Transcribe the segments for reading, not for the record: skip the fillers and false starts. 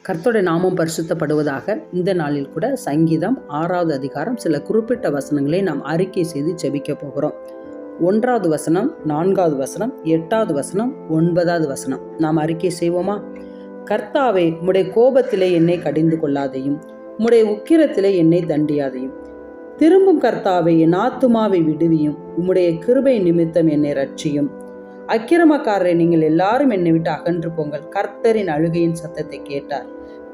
கர்த்தருடைய நாமம் பரிசுத்தப்படுவதாக. இந்த நாளில் கூட சங்கீதம் 6வது அதிகாரம் சில குறிப்பிட்ட வசனங்களை நாம் அறிக்கை செய்து ஜெபிக்க போகிறோம். 1வது வசனம், 4வது வசனம், 8வது வசனம், 9வது வசனம் நாம் அறிக்கை செய்வோமா? கர்த்தாவே, உம்முடைய கோபத்திலே என்னை கடிந்து கொள்ளாதையும், உம்முடைய உக்கிரத்திலே என்னை தண்டியாதையும். திரும்பும் கர்த்தாவே, என் ஆத்துமாவை விடுவியும், உம்முடைய கிருபை நிமித்தம் என்னை ரட்சியும். அக்கிரமக்காரரை நீங்கள் எல்லாரும் என்னை விட்டு அகன்று போங்கள். கர்த்தரின் அழுகையின் சத்தத்தை கேட்டார்,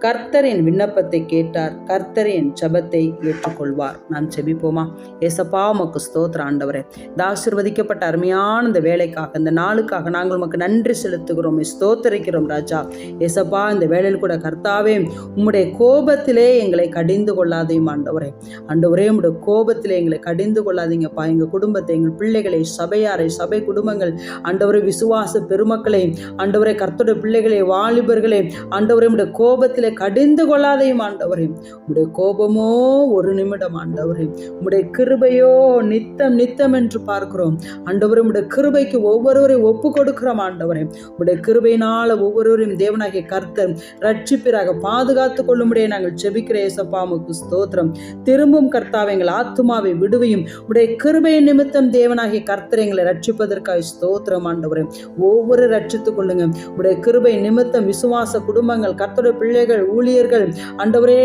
கர்த்தரின் விண்ணப்பத்தை கேட்டார், கர்த்தரின் ஜெபத்தை ஏற்றுக்கொள்வார். நாம் ஜெபிப்போமா? ஏசப்பா, உமக்கு ஸ்தோத்திரம் ஆண்டவரே. இந்த ஆசீர்வதிக்கப்பட்ட அருமையான இந்த வேலைக்காக, இந்த நாளுக்காக நாங்கள் உமக்கு நன்றி செலுத்துகிறோம், ஸ்தோத்தரிக்கிறோம் ராஜா. ஏசப்பா, இந்த வேலையில் கூட கர்த்தாவே, உம்முடைய கோபத்திலே எங்களை கடிந்து கொள்ளாதையும் ஆண்டவரே. ஆண்டவரே, உம்முடைய கோபத்திலே எங்களை கடிந்து கொள்ளாதீங்கப்பா. எங்கள் குடும்பத்தை, எங்கள் பிள்ளைகளை, சபையாரை, சபை குடும்பங்கள், ஆண்டவரே, விசுவாச பெருமக்களை, ஆண்டவரே, கர்த்தருடைய பிள்ளைகளை, வாலிபர்களை, ஆண்டவரே, உம்முடைய கோபத்திலே கடிந்து கொள்ளாதையும் ஆண்டவரே. உம்முடைய கோபமோ ஒரு நிமிடம் ஆண்டவரே, உம்முடைய கிருபையோ நித்தம் நித்தம் என்று பார்க்கிறோம் ஆண்டவரே. உம்முடைய கிருபைக்கு ஒவ்வொருவரையும் ஒப்பு கொடுக்கிறோம் ஆண்டவரே. உம்முடைய கிருபையினால ஒவ்வொருவரையும் தேவனாகிய கர்த்தர் ரட்சிப்பிறாக பாதுகாத்துக் கொள்ளும்படியே நாங்கள் ஜெபிக்கிற ஏசப்பா, உமக்கு ஸ்தோத்திரம். திரும்பும் கர்த்தாவே, எங்கள் ஆத்துமாவை விடுவியும், உம்முடைய கிருபை நிமித்தம் தேவனாகிய கர்த்தர் எங்களை ரட்சிப்பதற்காக ஸ்தோத்திரம் ஆண்டவரே. ஒவ்வொரு ரட்சித்துக் கொள்ளுங்க. உம்முடைய கிருபை நிமித்தம் விசுவாச குடும்பங்கள், கர்த்தருடைய பிள்ளைகள், ஊழியர்கள், ஆண்டவரே,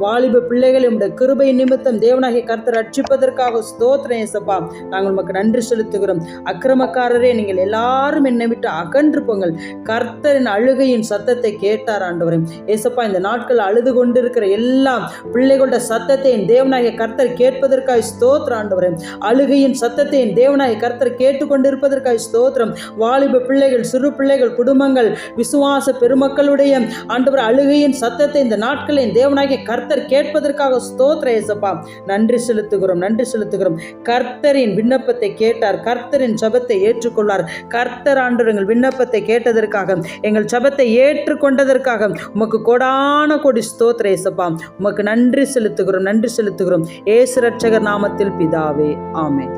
வாலிப பிள்ளைகள், உம்முடைய கிருபை நிமித்தம் தேவனாகிய கர்த்தர் ரட்சிப்பதற்காக ஸ்தோத்திரம் ஏசப்பா. நாங்கள் உமக்கு நன்றி செலுத்துகிறோம். அக்கிரமக்காரரே, நீங்கள் எல்லாரும் என்னை விட்டு அகன்று போங்கள். கர்த்தரின் அழுகையின் சத்தத்தை கேட்டார் ஆண்டவரே. ஏசப்பா, இந்த நாட்கள் அழுது கொண்டிருக்கிற எல்லா பிள்ளைகளோட சத்தத்தை தேவனாகிய கர்த்தர் கேட்பதற்காக ஸ்தோத்திரம் ஆண்டவரே. அழுகையின் சத்தத்தை தேவனாகிய கர்த்தர் கேட்டுக்கொண்டிருப்பதற்காக ஸ்தோத்திரம். வாலிப பிள்ளைகள், சிறு பிள்ளைகள், குடும்பங்கள், விசுவாச பெருமக்களுடைய ஆண்டவர் அழுகையின் சத்தத்தை இந்த நாட்களில் தேவனாகிய கர்த்தர் கேட்பதற்காக ஸ்தோத்திரம் ஏசப்பா. நன்றி செலுத்துகிறோம், நன்றி செலுத்துகிறோம். கர்த்தரின் விண்ணப்பத்தை கேட்டார், கர்த்தரின் ஜெபத்தை ஏற்றுக்கொள்வார். கர்த்தர் ஆண்டவர் எங்கள் விண்ணப்பத்தை கேட்டதற்காக, எங்கள் ஜெபத்தை ஏற்றுக்கொண்டதற்காக உமக்கு கோடான கோடி ஸ்தோத்திரம் ஏசப்பா. உமக்கு நன்றி செலுத்துகிறோம், நன்றி செலுத்துகிறோம். இயேசு ரட்சகர் நாமத்தில் பிதாவே, ஆமென்.